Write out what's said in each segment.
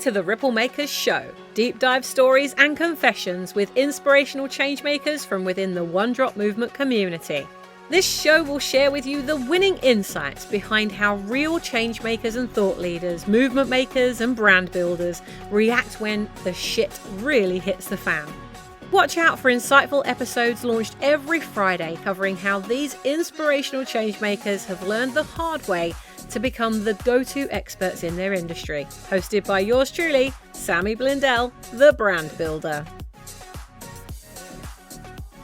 to the Ripple Makers Show. Deep dive stories and confessions with inspirational changemakers from within the One Drop Movement community. This show will share with you the winning insights behind how real changemakers and thought leaders, movement makers and brand builders react when the shit really hits the fan. Watch out for insightful episodes launched every Friday covering how these inspirational changemakers have learned the hard way to become the go-to experts in their industry. Hosted by yours truly, Sammy Blindell, the brand builder.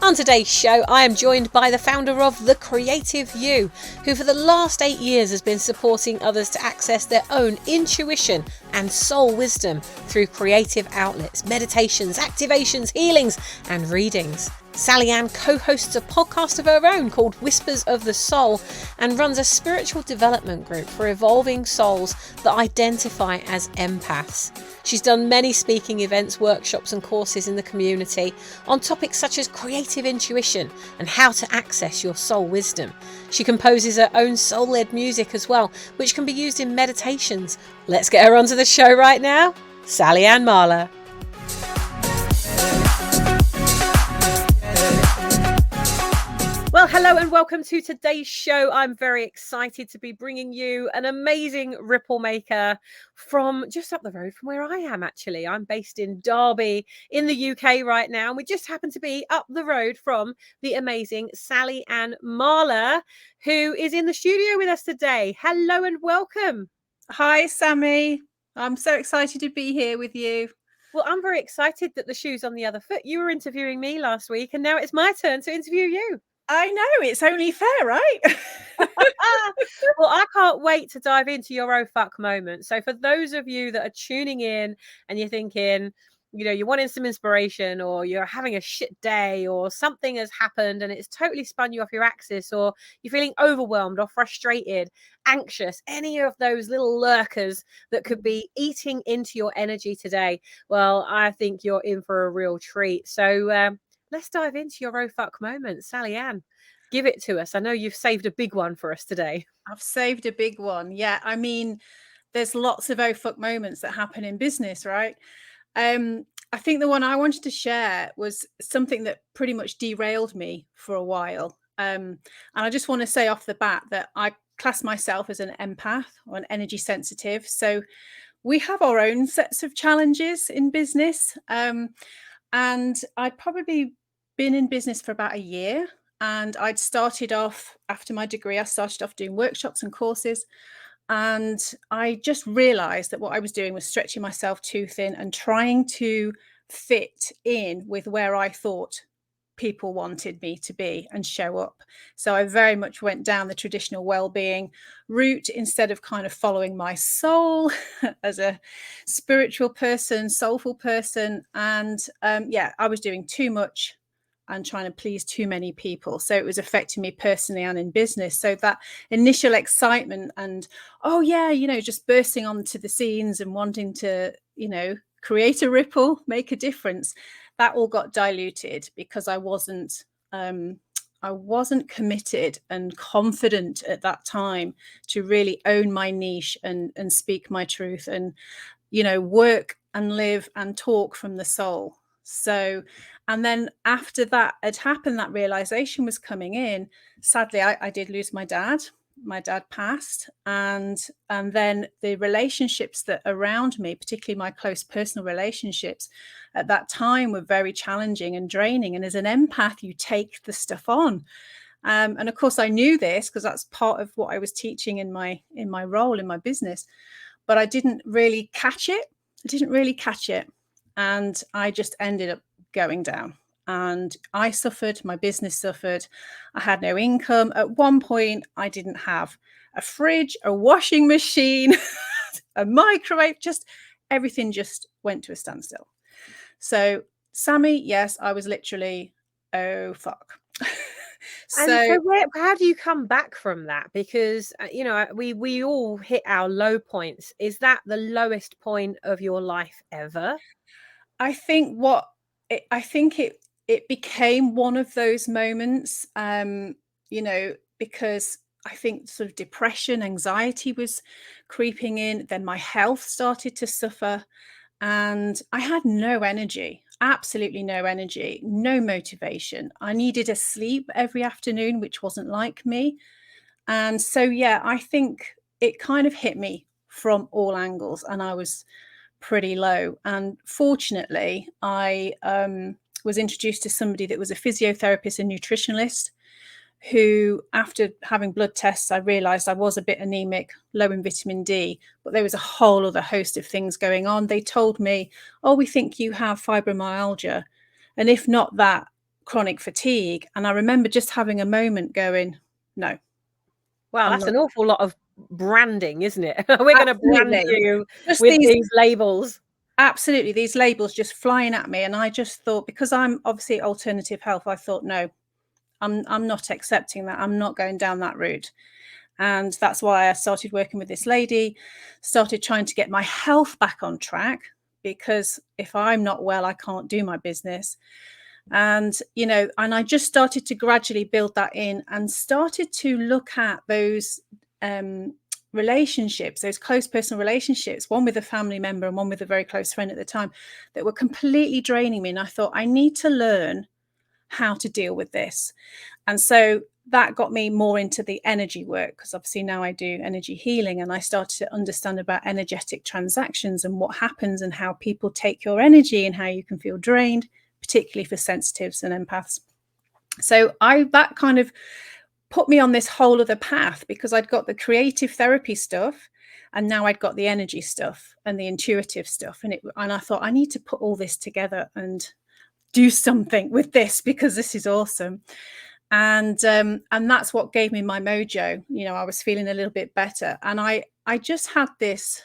On today's show, I am joined by the founder of The Creative You, who for the last 8 years has been supporting others to access their own intuition and soul wisdom through creative outlets, meditations, activations, healings, and readings. Sally Ann co-hosts a podcast of her own called Whispers of the Soul and runs a spiritual development group for evolving souls that identify as empaths. She's done many speaking events, workshops and courses in the community on topics such as creative intuition and how to access your soul wisdom. She composes her own soul-led music as well, which can be used in meditations. Let's get her onto the show right now, Sally Ann Marler. Well, hello and welcome to today's show. I'm very excited to be bringing you an amazing ripple maker from just up the road from where I am, actually. I'm based in Derby in the UK right now. And we just happen to be up the road from the amazing Sally Ann Marler, who is in the studio with us today. Hello and welcome. Hi, Sammy. I'm so excited to be here with you. Well, I'm very excited that the shoe's on the other foot. You were interviewing me last week and now it's my turn to interview you. I know, it's only fair, right? Well, I can't wait to dive into your oh fuck moment. So for those of you that are tuning in and you're thinking, you know, you're wanting some inspiration or you're having a shit day or something has happened and it's totally spun you off your axis, or you're feeling overwhelmed or frustrated, anxious, any of those little lurkers that could be eating into your energy today, well, I think you're in for a real treat. So let's dive into your oh fuck moment. Sally Ann, give it to us. I know you've saved a big one for us today. I've saved a big one. Yeah, I mean, there's lots of oh fuck moments that happen in business, right? I think the one I wanted to share was something that pretty much derailed me for a while. And I just want to say off the bat that I class myself as an empath or an energy sensitive. So we have our own sets of challenges in business. And I'd probably been in business for about a year. And I'd started off, after my degree, I started off doing workshops and courses. And I just realized that what I was doing was stretching myself too thin and trying to fit in with where I thought people wanted me to be and show up. So I very much went down the traditional well-being route instead of kind of following my soul as a spiritual person, soulful person. And I was doing too much and trying to please too many people. So it was affecting me personally and in business. So that initial excitement and, just bursting onto the scenes and wanting to, create a ripple, make a difference, that all got diluted because I wasn't committed and confident at that time to really own my niche and speak my truth and, work and live and talk from the soul. So, and then after that had happened, that realization was coming in. Sadly, I did lose my dad. My dad passed, and then the relationships that around me, particularly my close personal relationships at that time, were very challenging and draining. And as an empath, you take the stuff on. And of course, I knew this because that's part of what I was teaching in my role in my business, but I didn't really catch it. And I just ended up going down. And I suffered, my business suffered. I had no income. At one point, I didn't have a fridge, a washing machine, a microwave, just everything just went to a standstill. So, Sammy, yes, I was literally, oh, fuck. So how do you come back from that? Because, we all hit our low points. Is that the lowest point of your life ever? I think it became one of those moments, because I think sort of depression, anxiety was creeping in. Then my health started to suffer, and I had no energy, absolutely no energy, no motivation. I needed a sleep every afternoon, which wasn't like me. And so, yeah, I think it kind of hit me from all angles, and I was pretty low. And fortunately, I was introduced to somebody that was a physiotherapist and nutritionalist who, after having blood tests, I realized I was a bit anemic, low in vitamin D, but there was a whole other host of things going on. They told me, oh, we think you have fibromyalgia. And if not that, chronic fatigue. And I remember just having a moment going, no, Wow, I'm that's not. an awful lot of branding, isn't it? We're going to brand Absolutely. you Just with these labels. absolutely, these labels just flying at me. And I just thought, because I'm obviously alternative health, I thought, no, I'm not accepting that. I'm not going down that route. And that's why I started working with this lady, started trying to get my health back on track, because if I'm not well, I can't do my business. And, and I just started to gradually build that in and started to look at those relationships, those close personal relationships, one with a family member and one with a very close friend at the time, that were completely draining me. And I thought, I need to learn how to deal with this. And so that got me more into the energy work, because obviously now I do energy healing, and I started to understand about energetic transactions and what happens and how people take your energy and how you can feel drained, particularly for sensitives and empaths. So that kind of put me on this whole other path, because I'd got the creative therapy stuff, and now I'd got the energy stuff and the intuitive stuff. And I thought, I need to put all this together and do something with this, because this is awesome. And that's what gave me my mojo. I was feeling a little bit better, and I just had this.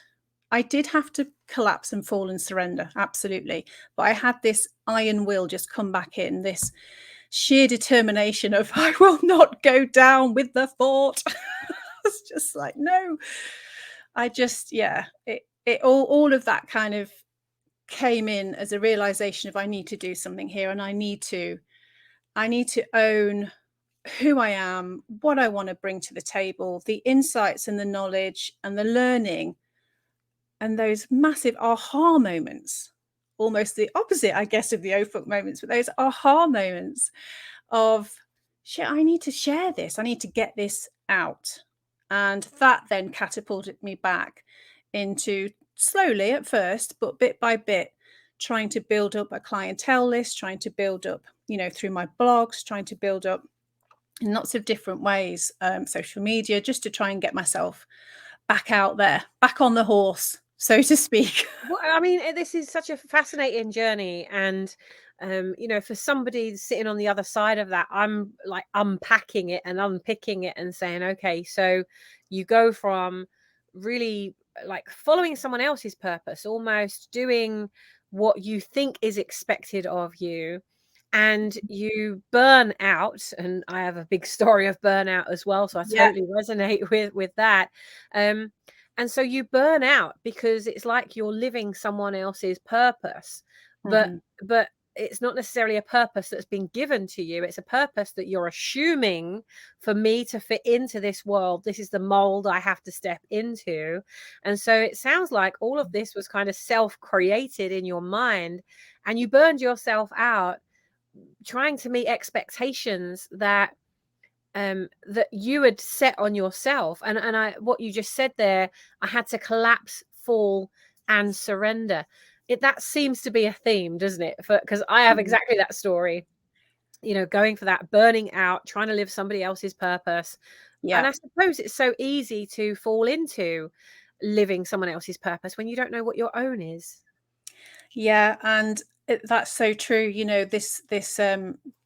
I did have to collapse and fall and surrender, absolutely, but I had this iron will just come back in, this sheer determination of, I will not go down with the fort. It's just like, no. I just, yeah, it all of that kind of came in as a realization of, I need to do something here, and I need to own who I am, what I want to bring to the table, the insights and the knowledge and the learning, and those massive aha moments, almost the opposite, I guess, of the oh fuck moments, but those aha moments of, shit, I need to share this. I need to get this out. And that then catapulted me back into, slowly at first, but bit by bit, trying to build up a clientele list, trying to build up, through my blogs, trying to build up in lots of different ways, social media, just to try and get myself back out there, back on the horse, so to speak. Well, I mean, this is such a fascinating journey. And, for somebody sitting on the other side of that, I'm like unpacking it and unpicking it and saying, okay, so you go from really like following someone else's purpose, almost doing what you think is expected of you, and you burn out. And I have a big story of burnout as well, so I Yeah. totally resonate with that. And so you burn out because it's like you're living someone else's purpose, but Mm-hmm. but it's not necessarily a purpose that's been given to you. It's a purpose that you're assuming, for me to fit into this world, this is the mold I have to step into. And so it sounds like all of this was kind of self-created in your mind, and you burned yourself out trying to meet expectations that that you had set on yourself. And what you just said there, I had to collapse, fall, and surrender. That seems to be a theme, doesn't it? Because I have exactly that story. Going for that burning out, trying to live somebody else's purpose. Yeah. And I suppose it's so easy to fall into living someone else's purpose when you don't know what your own is. Yeah, and that's so true. This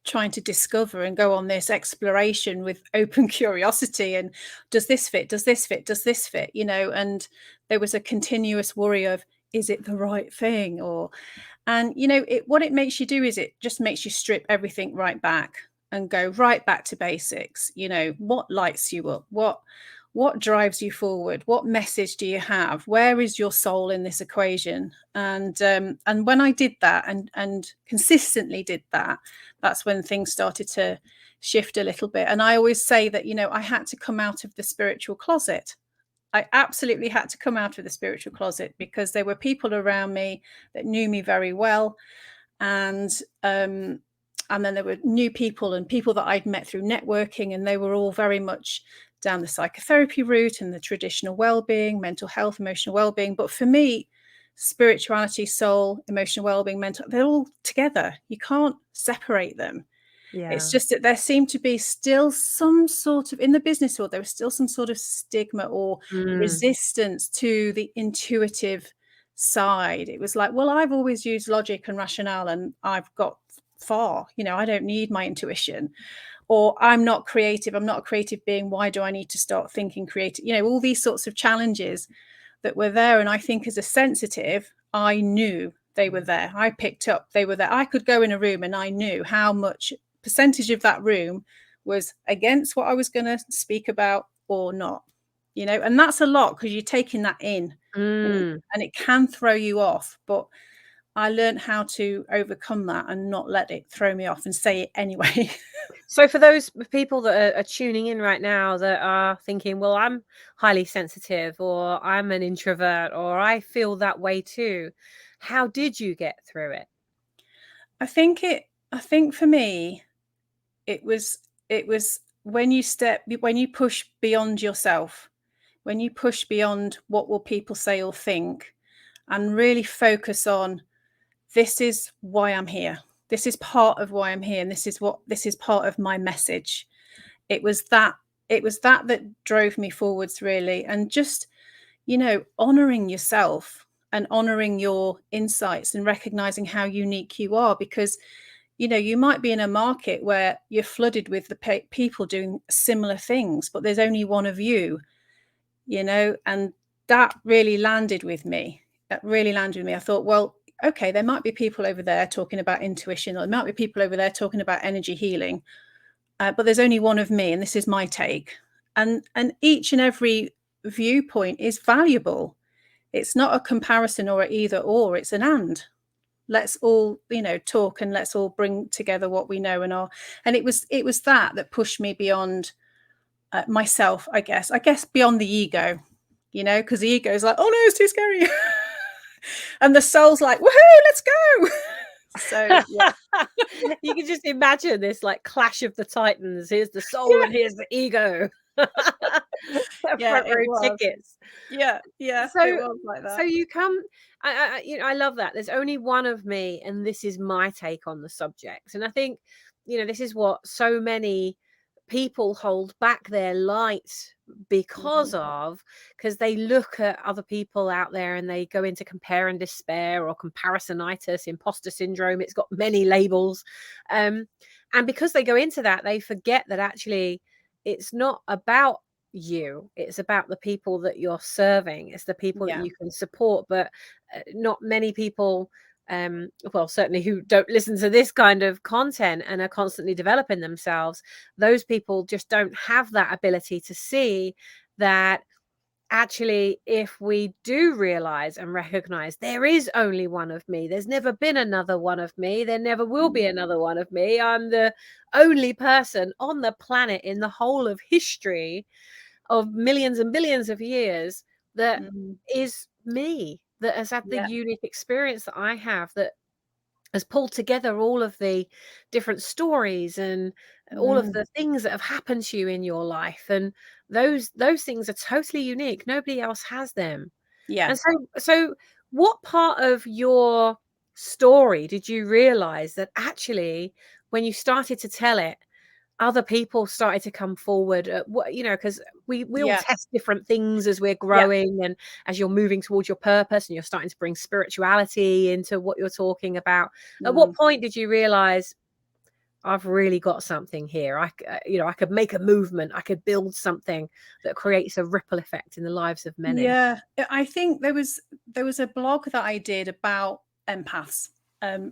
trying to discover and go on this exploration with open curiosity, and does this fit? Does this fit? Does this fit? And there was a continuous worry of, is it the right thing? And what it makes you do is, it just makes you strip everything right back and go right back to basics. What lights you up? what drives you forward? What message do you have? Where is your soul in this equation? And when I did that and consistently did that, that's when things started to shift a little bit. And I always say that, you know, I had to come out of the spiritual closet. I absolutely had to come out of the spiritual closet, because there were people around me that knew me very well, and then there were new people and people that I'd met through networking, and they were all very much down the psychotherapy route and the traditional well-being, mental health, emotional well-being. But for me, spirituality, soul, emotional well-being, mental, they're all together. You can't separate them. It's just that there seemed to be still some sort of, in the business world, there was still some sort of stigma or resistance to the intuitive side. It was like, well, I've always used logic and rationale and I've got far, you know, I don't need my intuition. Or I'm not creative, I'm not a creative being, why do I need to start thinking creative? You know, all these sorts of challenges that were there. And I think as a sensitive, I knew they were there. I picked up they were there. I could go in a room and I knew how much percentage of that room was against what I was going to speak about or not, you know. And that's a lot, because you're taking that in, and it can throw you off. But I learned how to overcome that and not let it throw me off and say it anyway. So for those people that are tuning in right now that are thinking, well, I'm highly sensitive, or I'm an introvert, or I feel that way too, how did you get through it? I think for me, it was when you push beyond yourself, when you push beyond what will people say or think, and really focus on, this is why I'm here. This is part of why I'm here, and this is part of my message. It was that that drove me forwards, really. And just, you know, honoring yourself and honoring your insights and recognizing how unique you are, because, you know, you might be in a market where you're flooded with the people doing similar things, but there's only one of you, you know. And that really landed with me. I thought, well, okay, there might be people over there talking about intuition, or there might be people over there talking about energy healing, but there's only one of me, and this is my take. And each and every viewpoint is valuable. It's not a comparison or a either or, it's an and. Let's all, you know, talk, and let's all bring together what we know and are. And it was that pushed me beyond myself, I guess beyond the ego, you know, because the ego is like, oh no, it's too scary. And the soul's like, woohoo, let's go. So yeah. You can just imagine this like clash of the titans. Here's the soul and here's the ego. Yeah, Front it row was. tickets. Yeah, So it was like that. so you come, you know, I love that. There's only one of me, and this is my take on the subject. And I think, you know, this is what so many people hold back their light because of, because they look at other people out there and they go into compare and despair, or comparisonitis, imposter syndrome. It's got many labels. And because they go into that, they forget that actually it's not about you, it's about the people that you're serving, it's the people that Yeah. you can support. But not many people, well, certainly who don't listen to this kind of content and are constantly developing themselves, those people just don't have that ability to see that actually, if we do realize and recognize there is only one of me, there's never been another one of me, there never will be another one of me, I'm the only person on the planet in the whole of history of millions and billions of years that is me, that has had the Yeah. unique experience that I have, that has pulled together all of the different stories and all of the things that have happened to you in your life. And those things are totally unique. Nobody else has them. Yeah. And so what part of your story did you realize that actually, when you started to tell it, other people started to come forward? What, you know, because we all Yeah. test different things as we're Yeah. growing and as you're moving towards your purpose, and you're starting to bring spirituality into what you're talking about. At what point did you realize, I've really got something here? You know, I could make a movement, I could build something that creates a ripple effect in the lives of many. Yeah. I think there was a blog that I did about empaths.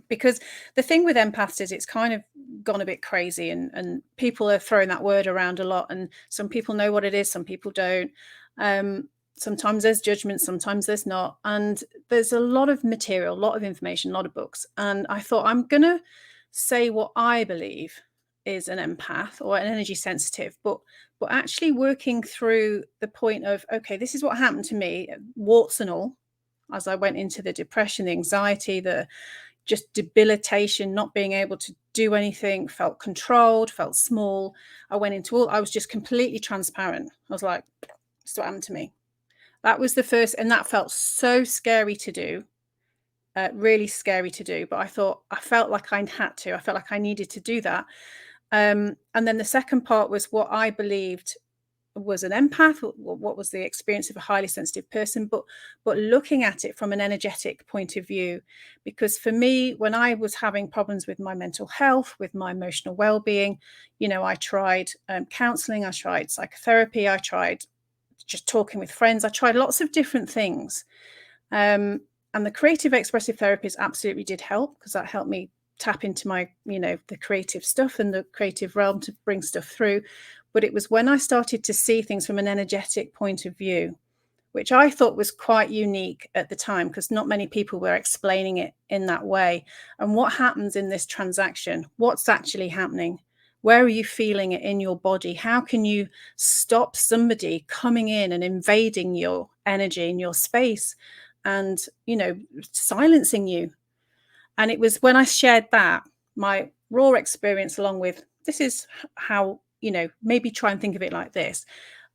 Because the thing with empaths is it's kind of gone a bit crazy, and people are throwing that word around a lot, and some people know what it is, some people don't. Sometimes there's judgment, sometimes there's not, and there's a lot of material, a lot of information, a lot of books, and I thought I'm gonna say what I believe is an empath or an energy sensitive, but actually working through the point of, okay, this is what happened to me, warts and all, as I went into the depression, the anxiety, the just debilitation, not being able to do anything, felt controlled, felt small. I was just completely transparent. I was like, this is what happened to me. That was the first, and that felt so scary to do, really scary to do. But I felt like I had to, I felt like I needed to do that. And then the second part was what I believed was an empath, what was the experience of a highly sensitive person, but looking at it from an energetic point of view. Because for me, when I was having problems with my mental health, with my emotional well-being, I tried counseling, I tried psychotherapy, I tried just talking with friends, I tried lots of different things, and the creative expressive therapies absolutely did help, because that helped me tap into my, the creative stuff and the creative realm to bring stuff through. But it was when I started to see things from an energetic point of view, which I thought was quite unique at the time, because not many people were explaining it in that way. And what happens in this transaction? What's actually happening? Where are you feeling it in your body? How can you stop somebody coming in and invading your energy in your space and, silencing you? And it was when I shared that, my raw experience, along with, this is how, maybe try and think of it like this,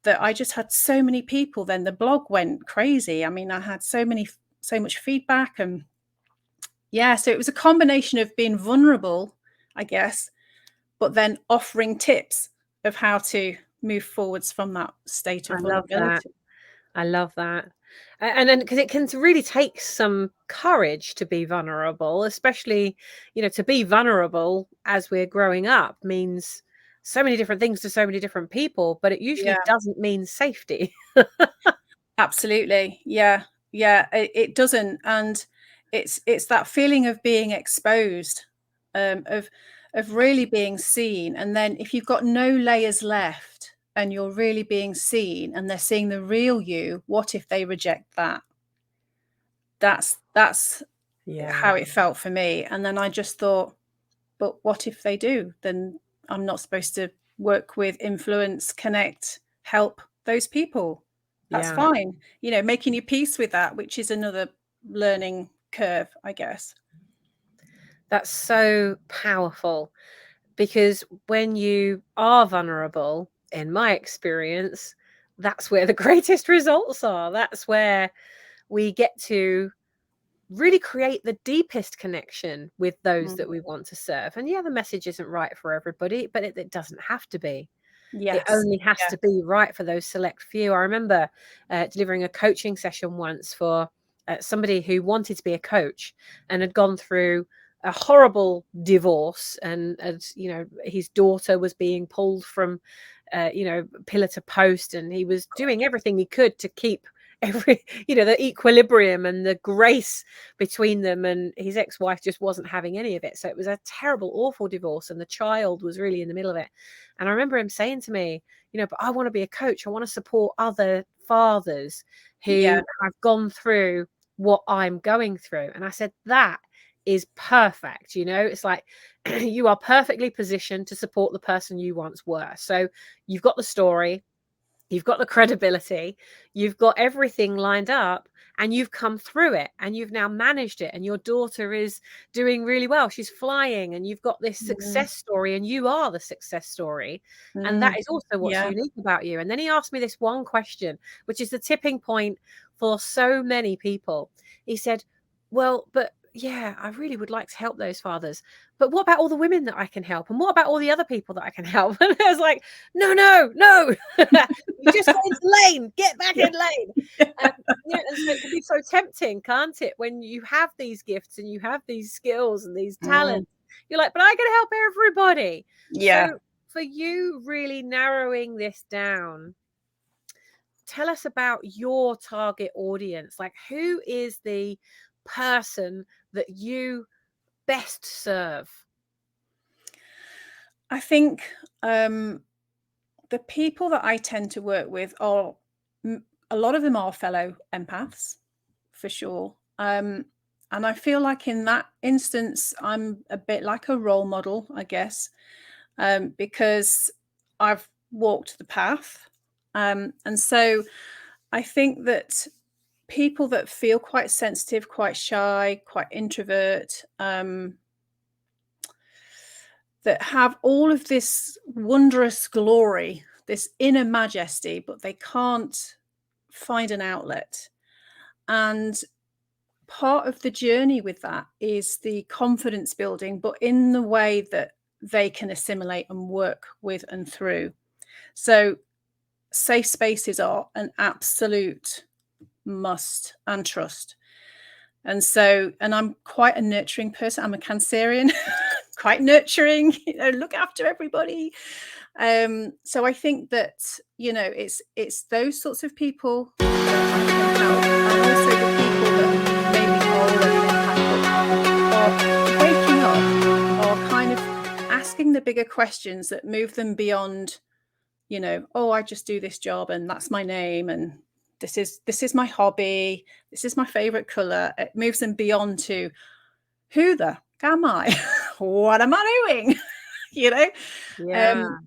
that I just had so many people. Then the blog went crazy. I mean, I had so much feedback. And yeah, so it was a combination of being vulnerable, I guess, but then offering tips of how to move forwards from that state of I love that. vulnerability. I love that. And then, because it can really take some courage to be vulnerable, especially, to be vulnerable as we're growing up means so many different things to so many different people, but it usually Yeah, doesn't mean safety. absolutely. Yeah. Yeah, it doesn't. And it's that feeling of being exposed, of really being seen. And then if you've got no layers left and you're really being seen and they're seeing the real you, what if they reject that? That's Yeah. how it felt for me. And then I just thought, but what if they do? Then I'm not supposed to work with, influence, connect, help those people. That's Yeah. fine. Making your peace with that, which is another learning curve, I guess. That's so powerful, because when you are vulnerable, in my experience, that's where the greatest results are. That's where we get to really create the deepest connection with those Mm. that we want to serve. And yeah, the message isn't right for everybody, but it doesn't have to be. It Yes. only has Yeah. to be right for those select few. I remember delivering a coaching session once for somebody who wanted to be a coach and had gone through a horrible divorce, and his daughter was being pulled from pillar to post, and he was doing everything he could to keep the equilibrium and the grace between them, and his ex-wife just wasn't having any of it. So it was a terrible, awful divorce, and the child was really in the middle of it. And I remember him saying to me, but I want to be a coach. I want to support other fathers Yeah. who have gone through what I'm going through. And I said, that is perfect. It's like, you are perfectly positioned to support the person you once were. So you've got the story, you've got the credibility, you've got everything lined up, and you've come through it, and you've now managed it, and your daughter is doing really well. She's flying, and you've got this Mm. success story, and you are the success story. And Mm. that is also what's Yeah. unique about you. And then he asked me this one question, which is the tipping point for so many people. He said, well, but yeah, I really would like to help those fathers, but what about all the women that I can help? And what about all the other people that I can help? And I was like, no, no, no. You just got into lane. Get back Yeah. in lane. And so it can be so tempting, can't it? When you have these gifts and you have these skills and these Mm. talents, you're like, but I can help everybody. Yeah. So for you really narrowing this down, tell us about your target audience. Like, who is the person that you best serve? I think the people that I tend to work with are a lot of them are fellow empaths, for sure. And I feel like in that instance, I'm a bit like a role model, I guess, because I've walked the path. And so I think that people that feel quite sensitive, quite shy, quite introvert, that have all of this wondrous glory, this inner majesty, but they can't find an outlet. And part of the journey with that is the confidence building, but in the way that they can assimilate and work with and through. So safe spaces are an absolute must, and trust. And so, and I'm quite a nurturing person. I'm a Cancerian, quite nurturing, look after everybody. So I think that, it's those sorts of people that I can help. And also the people that maybe are already empathetic, are waking up, are kind of asking the bigger questions that move them beyond, oh, I just do this job and that's my name, and this is my hobby, this is my favorite color. It moves them beyond to who the am I? What am I doing? Yeah.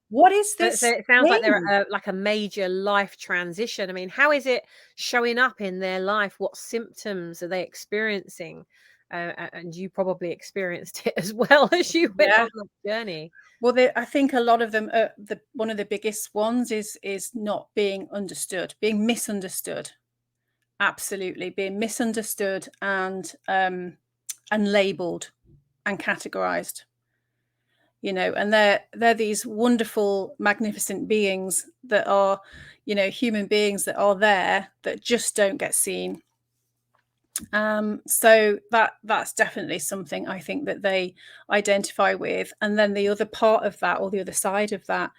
What is So this it sounds like thing? they're like a major life transition. I mean, how is it showing up in their life? What symptoms are they experiencing? And you probably experienced it as well as you went Yeah. on the journey. Well, I think a lot of them, one of the biggest ones is not being understood, being misunderstood. Absolutely, being misunderstood and labeled and categorized. And they're these wonderful, magnificent beings that are, human beings that are there that just don't get seen. So that's definitely something I think that they identify with. And then the other part of that, or the other side of that,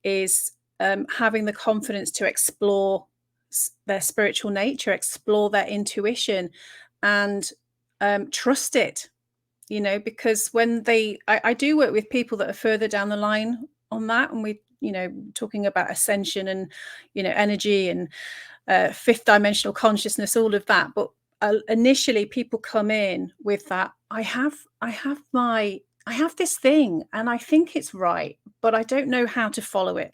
is having the confidence to explore their spiritual nature, explore their intuition, and trust it. Because when I do work with people that are further down the line on that, and we, talking about ascension and, energy and fifth dimensional consciousness, all of that. But initially people come in with that, I have this thing and I think it's right, but I don't know how to follow it.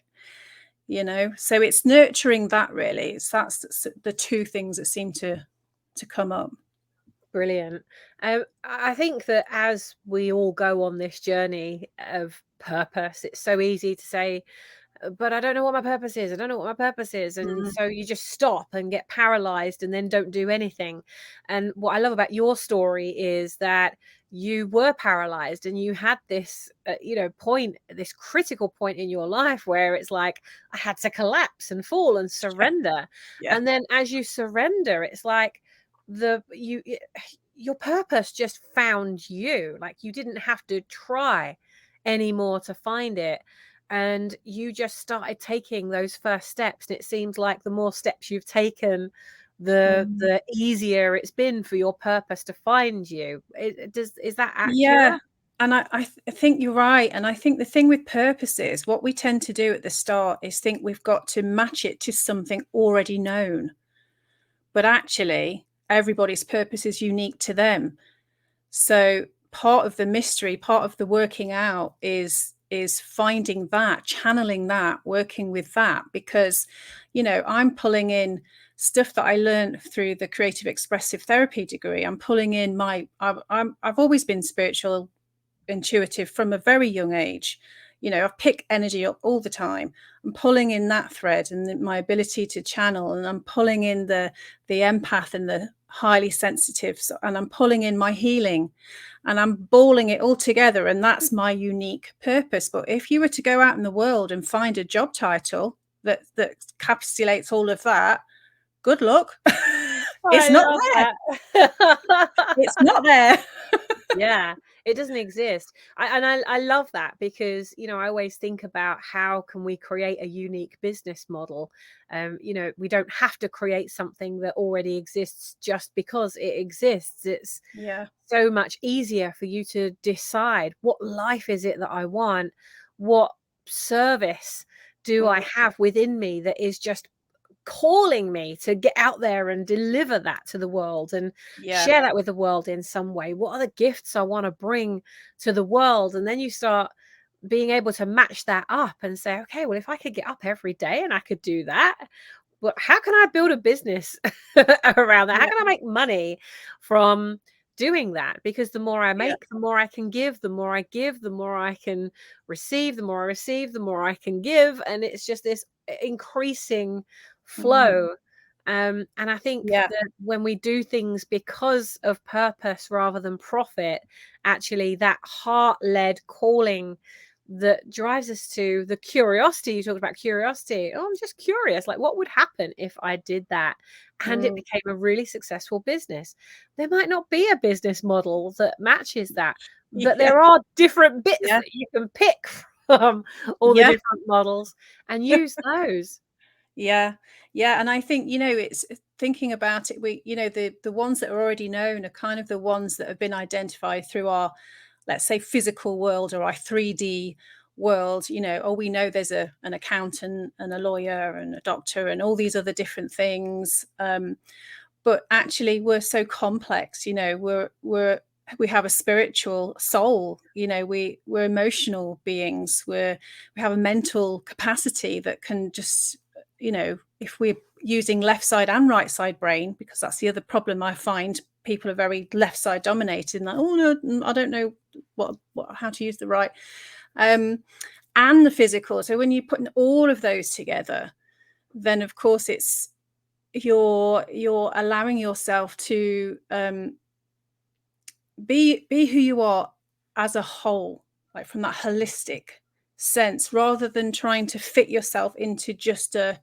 So it's nurturing that, really. That's the two things that seem to come up. Brilliant. I think that as we all go on this journey of purpose, it's so easy to say, but I don't know what my purpose is. I don't know what my purpose is. And so you just stop and get paralyzed and then don't do anything. And what I love about your story is that you were paralyzed and you had this, point, this critical point in your life where it's like, I had to collapse and fall and surrender. Yeah. And then as you surrender, it's like your purpose just found you. Like, you didn't have to try anymore to find it. And you just started taking those first steps. And it seems like the more steps you've taken, the easier it's been for your purpose to find you. Is that accurate? Yeah. And I think you're right. And I think the thing with purpose is, what we tend to do at the start is think we've got to match it to something already known. But actually, everybody's purpose is unique to them. So part of the mystery, part of the working out is finding that, channeling that, working with that, because, I'm pulling in stuff that I learned through the creative expressive therapy degree. I'm pulling in I've always been spiritual, intuitive from a very young age. I've picked energy up all the time. I'm pulling in that thread and my ability to channel, and I'm pulling in the empath and the highly sensitive, and I'm pulling in my healing, and I'm balling it all together, and that's my unique purpose. But if you were to go out in the world and find a job title that encapsulates all of that, good luck. It's not there. It's not there. Yeah. It doesn't exist. I love that because, I always think about how can we create a unique business model. We don't have to create something that already exists just because it exists. It's Yeah. so much easier for you to decide, what life is it that I want? What service do I Mm, have within me that is just calling me to get out there and deliver that to the world and yeah. share that with the world in some way? What are the gifts I want to bring to the world? And then you start being able to match that up and say, okay, well, if I could get up every day and I could do that, well, how can I build a business around that? How Yeah. can I make money from doing that? Because the more I Yeah. make, the more I can give, the more I give, the more I can receive, the more I receive, the more I can give. And it's just this increasing Mm, flow. And I think yeah. that when we do things because of purpose rather than profit, actually that heart-led calling that drives us to the curiosity. You talked about curiosity. Oh, I'm just curious, like what would happen if I did that and it Mm, became a really successful business? There might not be a business model that matches that, but yeah. there are different bits Yeah. that you can pick from all the Yeah. different models and use those. Yeah. Yeah. And I think, it's thinking about it, the ones that are already known are kind of the ones that have been identified through our, let's say, physical world or our 3D world. We know there's an accountant and a lawyer and a doctor and all these other different things. But actually we're so complex. We have a spiritual soul. We're emotional beings. We have a mental capacity that can just, if we're using left side and right side brain, because that's the other problem I find, people are very left side dominated and like, oh no, I don't know how to use the right, and the physical. So when you're putting all of those together, then of course you're allowing yourself to be who you are as a whole, like from that holistic sense, rather than trying to fit yourself into just a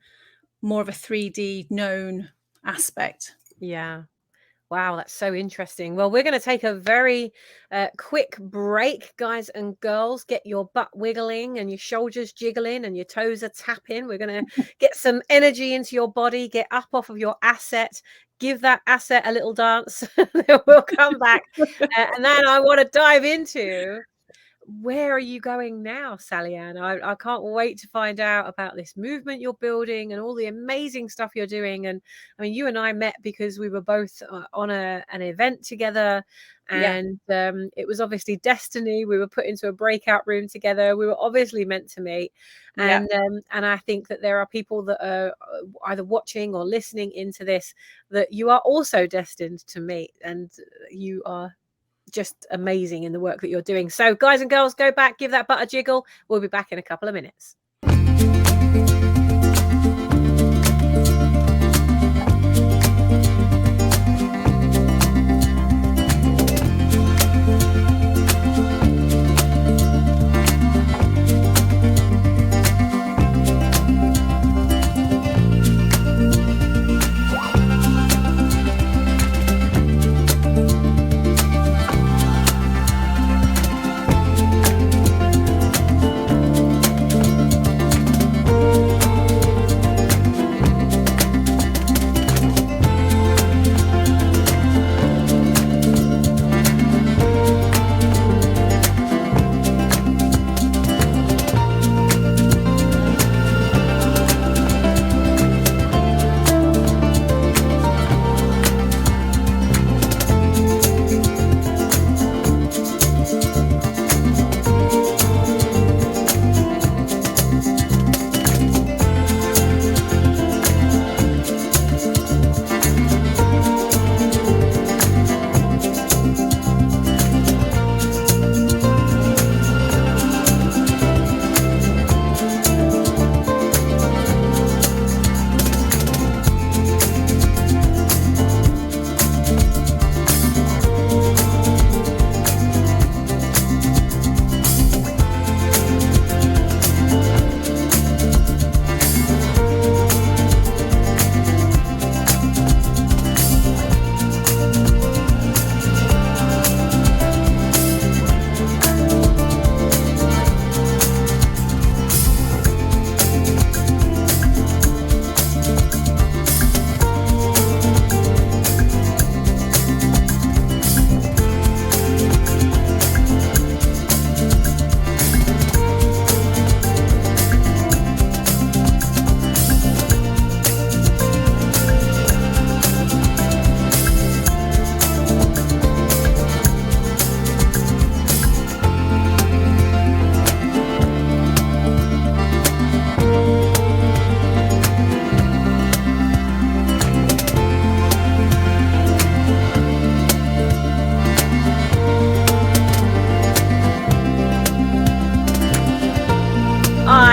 more of a 3D known aspect. Yeah. Wow, that's so interesting. Well, we're going to take a very quick break, guys and girls. Get your butt wiggling and your shoulders jiggling and your toes are tapping. We're going to get some energy into your body, get up off of your asset, give that asset a little dance. Then we'll come back. And then I want to dive into, where are you going now, Sally Ann? I can't wait to find out about this movement you're building and all the amazing stuff you're doing. And I mean, you and I met because we were both on an event together, Yeah. and it was obviously destiny. We were put into a breakout room together. We were obviously meant to meet. Yeah. And I think that there are people that are either watching or listening into this that you are also destined to meet, and you are just amazing in the work that you're doing. So guys and girls, go back, give that butt a jiggle. We'll be back in a couple of minutes.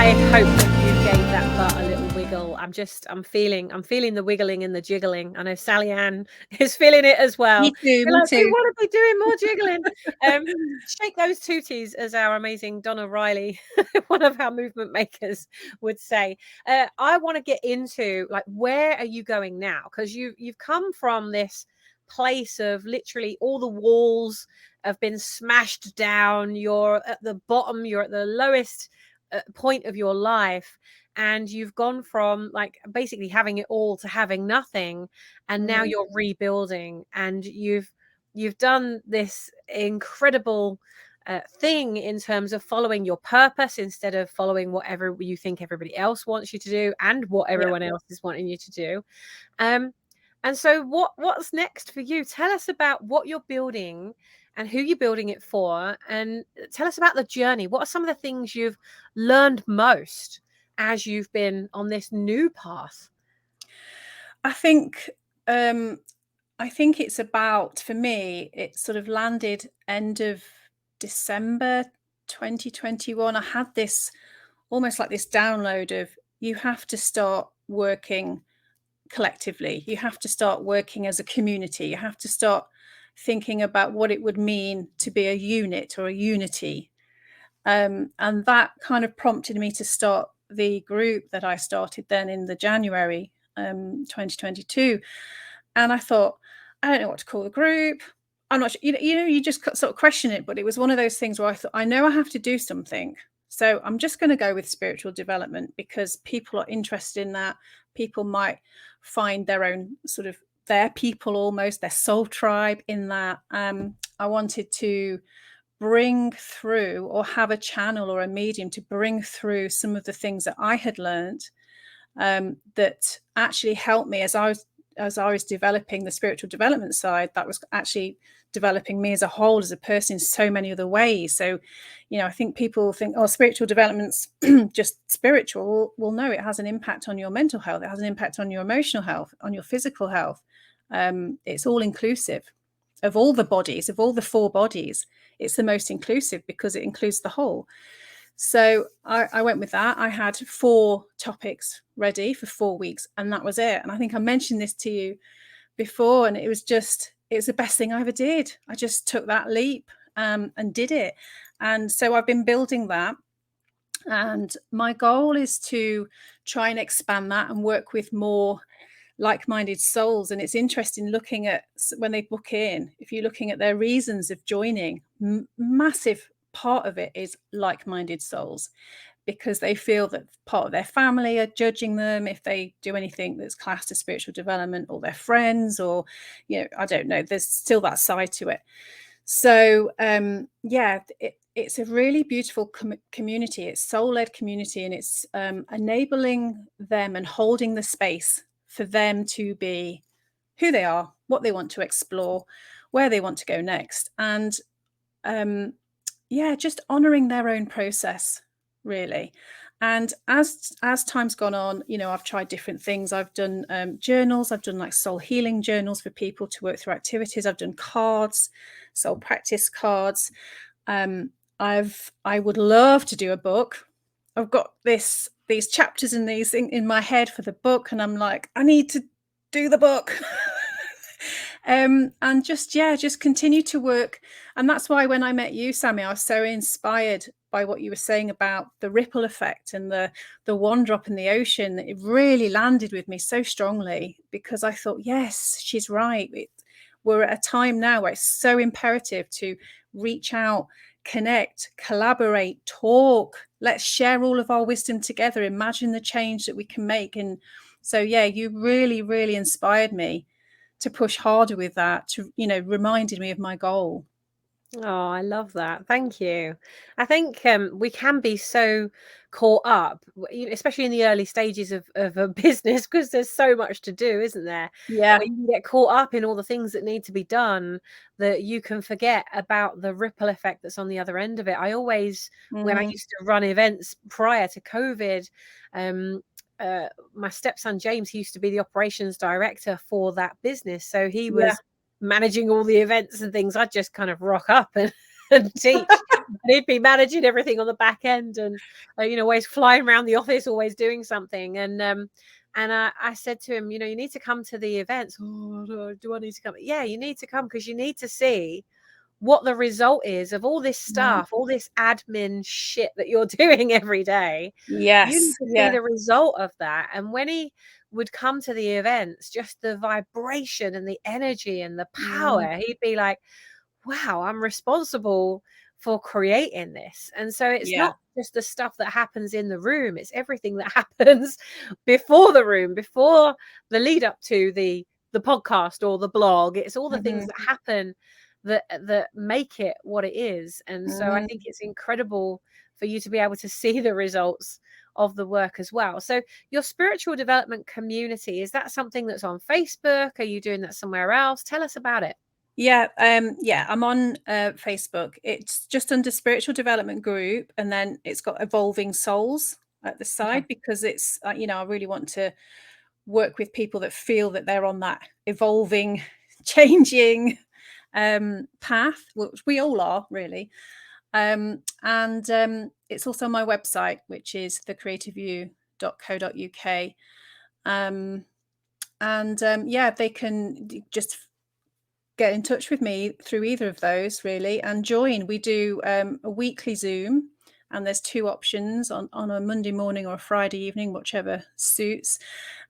I hope that you gave that butt a little wiggle. I'm feeling the wiggling and the jiggling. I know Sally Ann is feeling it as well. Me too, We're me like, we too. want to be doing more jiggling. Shake those tooties, as our amazing Donna Riley, one of our movement makers, would say. I want to get into, like, where are you going now? Because you've come from this place of literally all the walls have been smashed down. You're at the bottom. You're at the lowest point of your life, and you've gone from, like, basically having it all to having nothing, and now you're rebuilding, and you've done this incredible thing in terms of following your purpose instead of following whatever you think everybody else wants you to do and what Yeah. everyone else is wanting you to do. And so what's next for you? Tell us about what you're building and who you're building it for, and tell us about the journey. What are some of the things you've learned most as you've been on this new path? I think it's about, for me, it sort of landed end of December 2021. I had this almost like this download of, you have to start working collectively. You have to start working as a community. You have to start thinking about what it would mean to be a unit or a unity. And that kind of prompted me to start the group that I started then in the January 2022. And I thought, I don't know what to call the group. I'm not sure, you just sort of question it. But it was one of those things where I thought, I know I have to do something. So I'm just going to go with spiritual development because people are interested in that. People might find their own sort of, their people, almost their soul tribe in that. I wanted to bring through, or have a channel or a medium to bring through some of the things that I had learned, that actually helped me as I was developing the spiritual development side. That was actually developing me as a whole, as a person, in so many other ways. So, I think people think, oh, spiritual development's just spiritual. Well, no, it has an impact on your mental health. It has an impact on your emotional health, on your physical health. It's all inclusive of all the bodies, of all the 4 bodies. It's the most inclusive because it includes the whole. So I went with that. I had 4 topics ready for 4 weeks, and that was it. And I think I mentioned this to you before, and it was the best thing I ever did. I just took that leap and did it. And so I've been building that. And my goal is to try and expand that and work with more like-minded souls. And it's interesting looking at when they book in, if you're looking at their reasons of joining, massive part of it is like-minded souls, because they feel that part of their family are judging them if they do anything that's classed as spiritual development, or their friends, or I don't know, there's still that side to it. So it's a really beautiful community. It's soul-led community, and it's enabling them and holding the space for them to be who they are, what they want to explore, where they want to go next. And just honoring their own process, really. And as time's gone on, I've tried different things. I've done journals. I've done like soul healing journals for people to work through activities. I've done cards, soul practice cards. I would love to do a book. I've got these chapters in these in my head for the book, and I'm like, I need to do the book. And just continue to work. And that's why when I met you, Sammy, I was so inspired by what you were saying about the ripple effect and the one drop in the ocean. It really landed with me so strongly, because I thought, yes, she's right. We're at a time now where it's so imperative to reach out, connect, collaborate, talk. Let's share all of our wisdom together. Imagine the change that we can make. And so, you really, really inspired me to push harder with that, to, reminded me of my goal. Oh, I love that. Thank you. I think we can be so caught up, especially in the early stages of a business, because there's so much to do, isn't there? Yeah. When you get caught up in all the things that need to be done, that you can forget about the ripple effect that's on the other end of it. I always, when I used to run events prior to COVID, my stepson James, he used to be the operations director for that business. So he was managing all the events and things. I'd just kind of rock up and teach. he'd be managing everything on the back end, and always flying around the office, always doing something. And I said to him, you need to come to the events. Oh, do I need to come? Yeah, you need to come, because you need to see what the result is of all this stuff, all this admin shit that you're doing every day. You need Yes. to see the result of that. And when he would come to the events, just the vibration and the energy and the power, he'd be like, wow, I'm responsible for creating this. And so it's not just the stuff that happens in the room, it's everything that happens before the room, before the lead up to the podcast or the blog. It's all the things that happen that make it what it is. And so I think it's incredible for you to be able to see the results of the work as well. So your spiritual development community, is that something that's on Facebook? Are you doing that somewhere else? Tell us about it. Yeah, I'm on Facebook. It's just under Spiritual Development Group, and then it's got Evolving Souls at the side, because it's I really want to work with people that feel that they're on that evolving, changing path, which we all are, really. And it's also on my website, which is thecreativeyou.co.uk. They can just get in touch with me through either of those, really, and join. We do a weekly Zoom, and there's 2 options on a Monday morning or a Friday evening, whichever suits.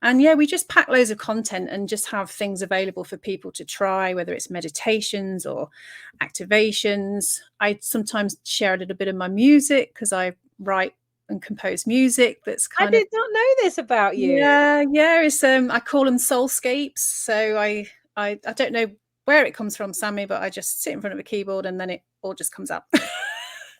And we just pack loads of content and just have things available for people to try, whether it's meditations or activations. I sometimes share a little bit of my music, because I write and compose music. That's I did not know this about you. It's I call them soulscapes. So I don't know where it comes from, Sammy, but I just sit in front of a keyboard and then it all just comes out.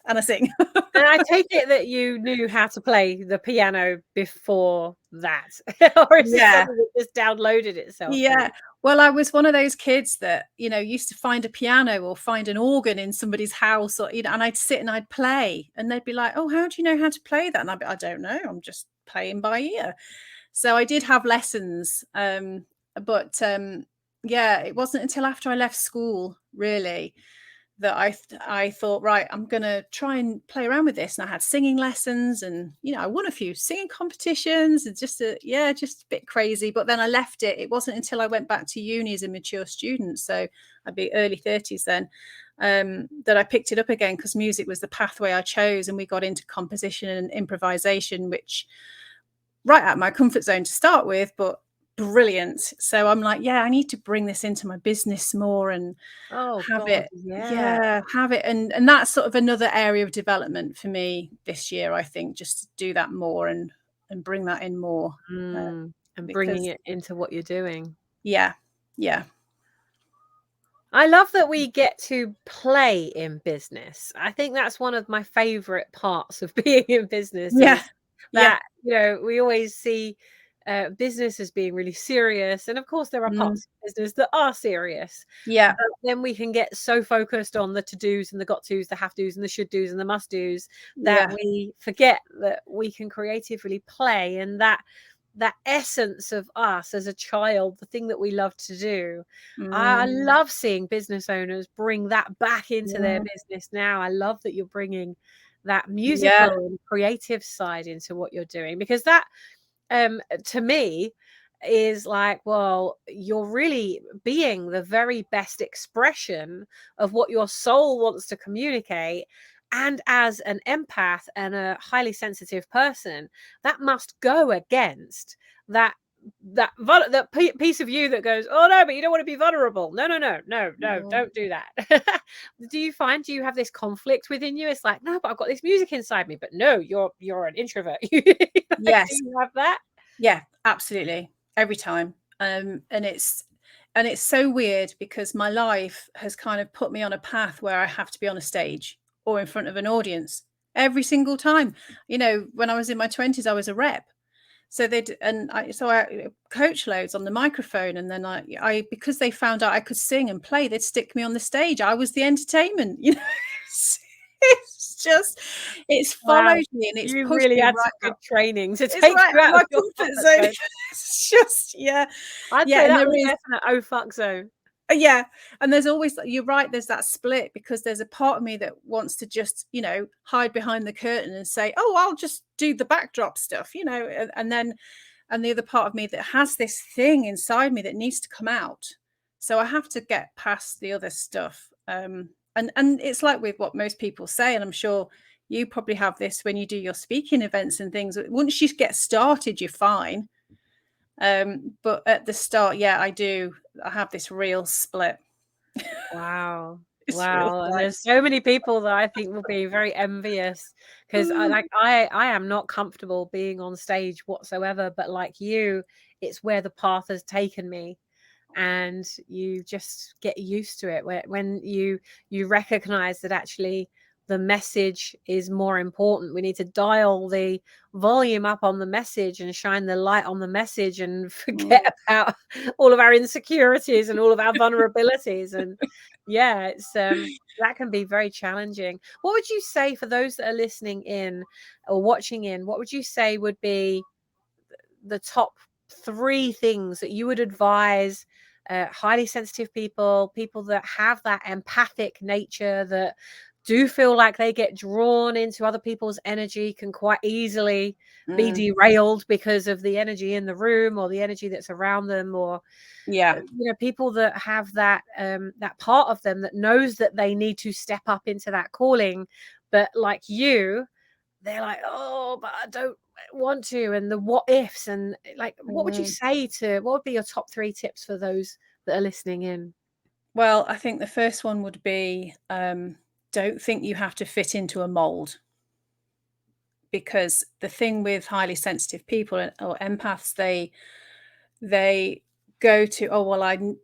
And I sing. And I take it that you knew how to play the piano before that, or is it something that just downloaded itself? Yeah. Well, I was one of those kids that, used to find a piano or find an organ in somebody's house, or, and I'd sit and I'd play, and they'd be like, "Oh, how do you know how to play that?" And I'd be, "I don't know. I'm just playing by ear." So I did have lessons. But it wasn't until after I left school, really, that I thought, right, I'm going to try and play around with this. And I had singing lessons, and, I won a few singing competitions, and just a bit crazy. But then I left it. It wasn't until I went back to uni as a mature student, so I'd be early 30s then, that I picked it up again, because music was the pathway I chose. And we got into composition and improvisation, which right out of my comfort zone to start with, but brilliant. So I'm like, I need to bring this into my business more and have it. And that's sort of another area of development for me this year, I think, just to do that more and bring that in more. And bringing it into what you're doing. Yeah. I love that we get to play in business. I think that's one of my favorite parts of being in business. That we always see business as being really serious, and of course there are parts of business that are serious. But then we can get so focused on the to-dos and the got-tos, the have-tos and the should-dos and the must-dos, that we forget that we can creatively play, and that essence of us as a child, the thing that we love to do. I love seeing business owners bring that back into their business now. I love that you're bringing that musical and creative side into what you're doing, because that to me is like, well, you're really being the very best expression of what your soul wants to communicate. And as an empath and a highly sensitive person, that must go against that piece of you that goes, "Oh no, but you don't want to be vulnerable." No, don't do that. Do you have this conflict within you? It's like, no, but I've got this music inside me. But no, you're an introvert. Yes. Do you have that? Yeah, absolutely. Every time. And it's so weird, because my life has kind of put me on a path where I have to be on a stage or in front of an audience every single time. When I was in my 20s, I was a rep. So I coach loads on the microphone, and then I because they found out I could sing and play, they'd stick me on the stage. I was the entertainment, it's followed me, and it's you pushed really me had right some good up. training to It's take right you out my of your comfort comfort zone. It's just I'd say that was definite oh fuck zone. Yeah. And there's always, you're right, there's that split, because there's a part of me that wants to just, hide behind the curtain and say, oh, I'll just do the backdrop stuff, and then, and the other part of me that has this thing inside me that needs to come out. So I have to get past the other stuff. And it's like with what most people say, and I'm sure you probably have this when you do your speaking events and things. Once you get started, you're fine. But at the start, yeah, I do. I have this real split. Wow. It's real Wow. And split. there's so many people that I think will be very envious, because I am not comfortable being on stage whatsoever, but like you, it's where the path has taken me. And you just get used to it when you recognize that actually the message is more important. We need to dial the volume up on the message and shine the light on the message, and forget about all of our insecurities and all of our vulnerabilities. And yeah, it's that can be very challenging. What would you say for those that are listening in or watching in? What would you say would be the top 3 things that you would advise highly sensitive people, people that have that empathic nature, that do feel like they get drawn into other people's energy, can quite easily be derailed because of the energy in the room or the energy that's around them, or Yeah. people that have that that part of them that knows that they need to step up into that calling, but like you, they're like, oh, but I don't want to, and the what ifs, and like, what would you say to, what would be your top 3 tips for those that are listening in? Well, I think the first one would be, don't think you have to fit into a mold. Because the thing with highly sensitive people or empaths, they go to, oh, well,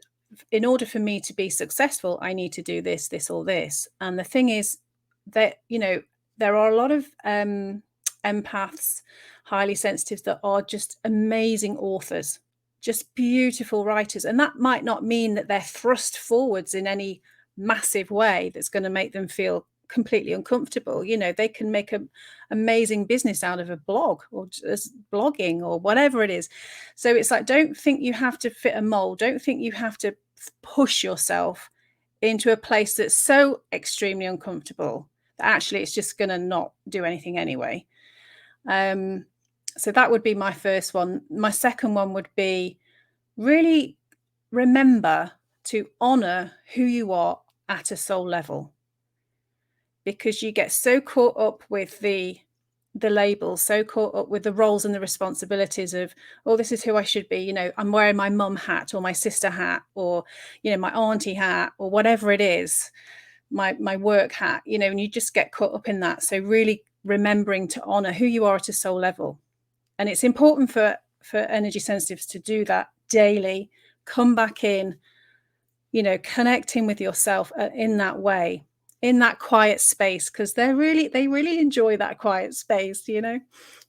in order for me to be successful, I need to do this, this, or this. And the thing is that, there are a lot of empaths, highly sensitives, that are just amazing authors, just beautiful writers. And that might not mean that they're thrust forwards in any massive way that's going to make them feel completely uncomfortable. They can make an amazing business out of a blog or just blogging or whatever it is. So it's like, don't think you have to fit a mold. Don't think you have to push yourself into a place that's so extremely uncomfortable that actually it's just going to not do anything anyway. So that would be my first one. My second one would be, really remember to honor who you are at a soul level, because you get so caught up with the labels, so caught up with the roles and the responsibilities of, oh, this is who I should be. I'm wearing my mum hat or my sister hat, or, my auntie hat, or whatever it is, my work hat, and you just get caught up in that. So really remembering to honor who you are at a soul level. And it's important for energy sensitives to do that daily. Come back in, connecting with yourself in that way, in that quiet space, because they really enjoy that quiet space.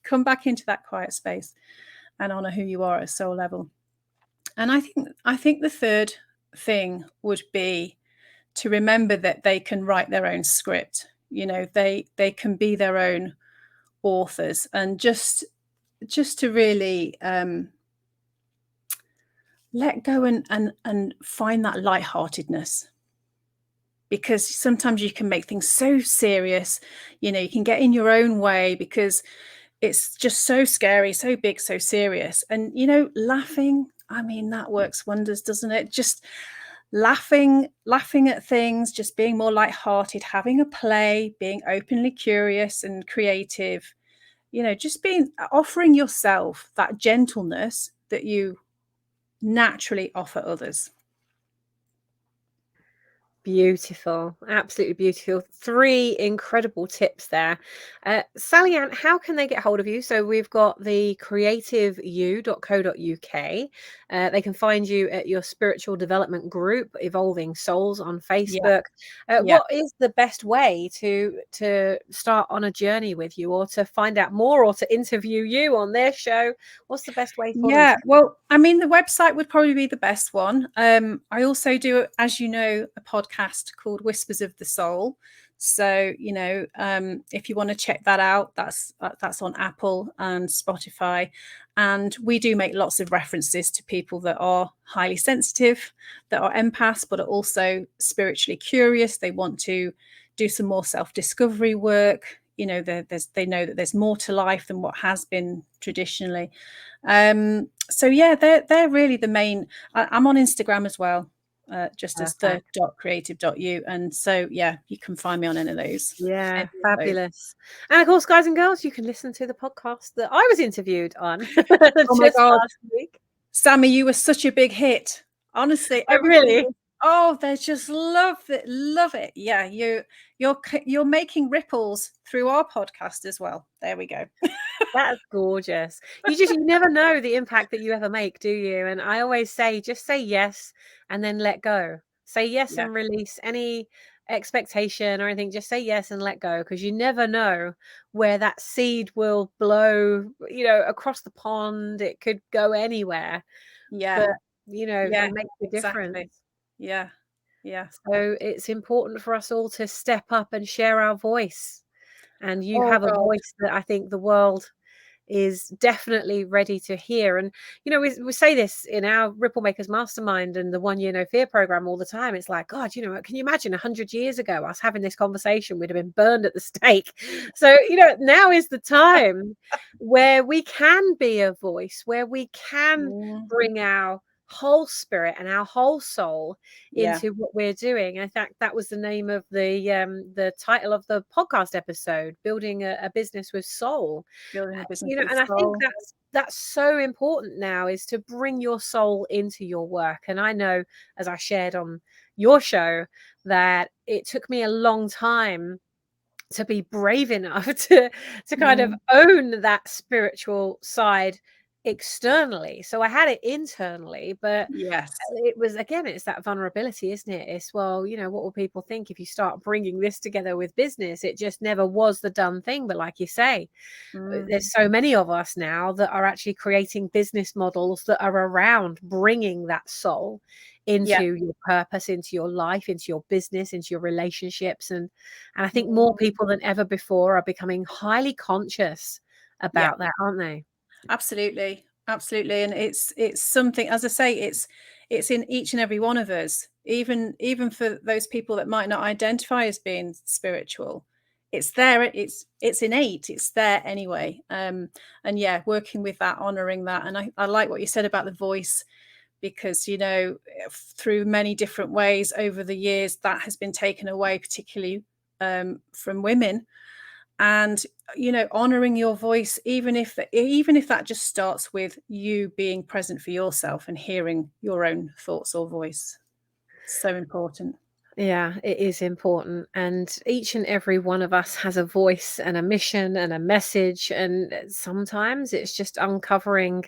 Come back into that quiet space and honor who you are at soul level. And I think the third thing would be to remember that they can write their own script. They can be their own authors, and just to really let go and find that lightheartedness. Because sometimes you can make things so serious, you can get in your own way because it's just so scary, so big, so serious. And, laughing, I mean, that works wonders, doesn't it? Just laughing at things, just being more lighthearted, having a play, being openly curious and creative, just offering yourself that gentleness that you naturally offer others. Beautiful, absolutely beautiful. 3 incredible tips there. Sally Ann, how can they get hold of you? So we've got the creativeyou.co.uk. They can find you at your spiritual development group, Evolving Souls, on Facebook. What is the best way to start on a journey with you, or to find out more, or to interview you on their show? What's the best way for them? Well, I mean, the website would probably be the best one. I also do, as you know, a podcast called Whispers of the Soul. So, you know, if you want to check that out, that's on Apple and Spotify. And we do make lots of references to people that are highly sensitive, that are empaths, but are also spiritually curious. They want to do some more self-discovery work. You know, they know that there's more to life than what has been traditionally. So yeah, they're really the main. I'm on Instagram as well, just as the .creative.u, and so yeah, you can find me on any of those. Yeah, fabulous. And of course, guys and girls, you can listen to the podcast that I was interviewed on Oh my just God, last week. Sammy, you were such a big hit. Honestly, Oh, everybody. really? Oh, they just love it, love it. Yeah, you're making ripples through our podcast as well. There we go. That's gorgeous. You never know the impact that you ever make, do you? And I always say, just say yes and then let go. Say yes Yeah, and release any expectation or anything. Just say yes and let go, because you never know where that seed will blow, across the pond. It could go anywhere, yeah, but yeah, it makes a difference. exactly. Yeah, yeah. So it's important for us all to step up and share our voice. And you Oh have a God. voice that I think the world is definitely ready to hear. And we say this in our Ripple Makers Mastermind and the 1 Year No Fear program all the time. It's like, God, can you imagine 100 years ago us having this conversation? We'd have been burned at the stake. So now is the time where we can be a voice, where we can bring our whole spirit and our whole soul Yeah, into what we're doing. In fact, that was the name of the title of the podcast episode, Building a Business with Soul. building a business with And I think soul. that's so important now, is to bring your soul into your work. And I know, as I shared on your show, that it took me a long time to be brave enough to kind of own that spiritual side externally. So I had it internally, but Yes. it was, again, it's that vulnerability, isn't it? It's, well, what will people think if you start bringing this together with business? It just never was the done thing. But like you say, there's so many of us now that are actually creating business models that are around bringing that soul Yeah. into your purpose, into your life, into your business, into your relationships. And I think more people than ever before are becoming highly conscious Yeah. about that, aren't they? Absolutely. Absolutely. And it's something, as I say, it's in each and every one of us, even for those people that might not identify as being spiritual. It's there, it's innate, it's there anyway. And yeah, working with that, honoring that. And I like what you said about the voice, because through many different ways over the years that has been taken away, particularly from women. And honoring your voice, even if that just starts with you being present for yourself and hearing your own thoughts or voice. So important. Yeah, it is important. And each and every one of us has a voice and a mission and a message. And sometimes it's just uncovering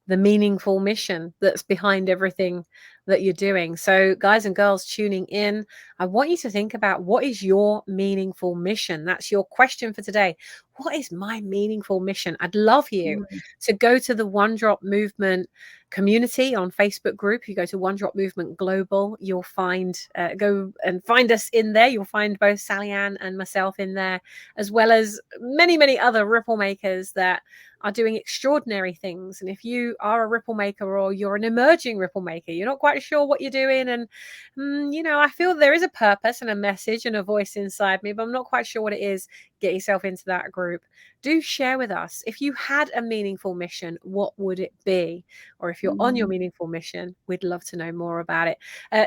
the meaningful mission that's behind everything that you're doing. So, guys and girls tuning in, I want you to think about, what is your meaningful mission? That's your question for today. What is my meaningful mission? I'd love you to go to the One Drop Movement community on Facebook group. You go to One Drop Movement Global, you'll find go and find us in there. You'll find both Sally Ann and myself in there, as well as many other ripple makers that are doing extraordinary things. And if you are a ripple maker, or you're an emerging ripple maker, you're not quite sure what you're doing, and I feel there is a purpose and a message and a voice inside me, but I'm not quite sure what it is, get yourself into that group. Do share with us, if you had a meaningful mission, what would it be? Or if you're on your meaningful mission, we'd love to know more about it.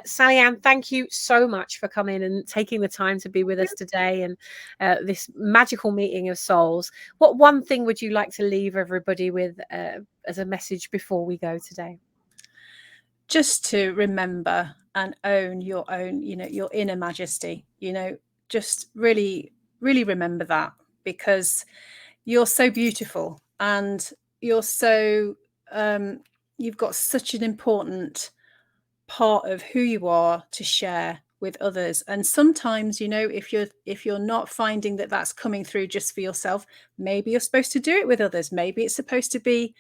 Sally Ann, thank you so much for coming and taking the time to be with us today, and this magical meeting of souls. What one thing would you like to leave everybody with as a message before we go today? Just to remember and own your own, your inner majesty. Just really, really remember that, because you're so beautiful, and you're so you've got such an important part of who you are to share with others. And sometimes, if you're not finding that that's coming through just for yourself, maybe you're supposed to do it with others. Maybe it's supposed to be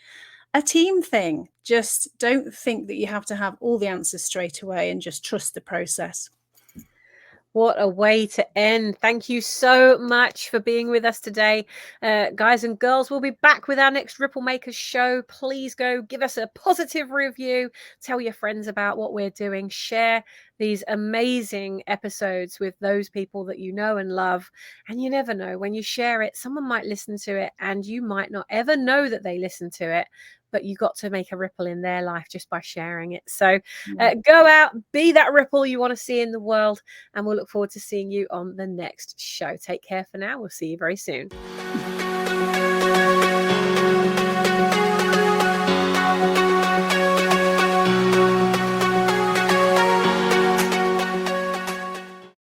a team thing. Just don't think that you have to have all the answers straight away, and just trust the process. What a way to end. Thank you so much for being with us today. Guys and girls, we'll be back with our next Ripple Makers show. Please go give us a positive review. Tell your friends about what we're doing. Share these amazing episodes with those people that you know and love. And you never know, when you share it, someone might listen to it and you might not ever know that they listen to it. But you got to make a ripple in their life just by sharing it. So go out, be that ripple you want to see in the world, and we'll look forward to seeing you on the next show. Take care for now. We'll see you very soon.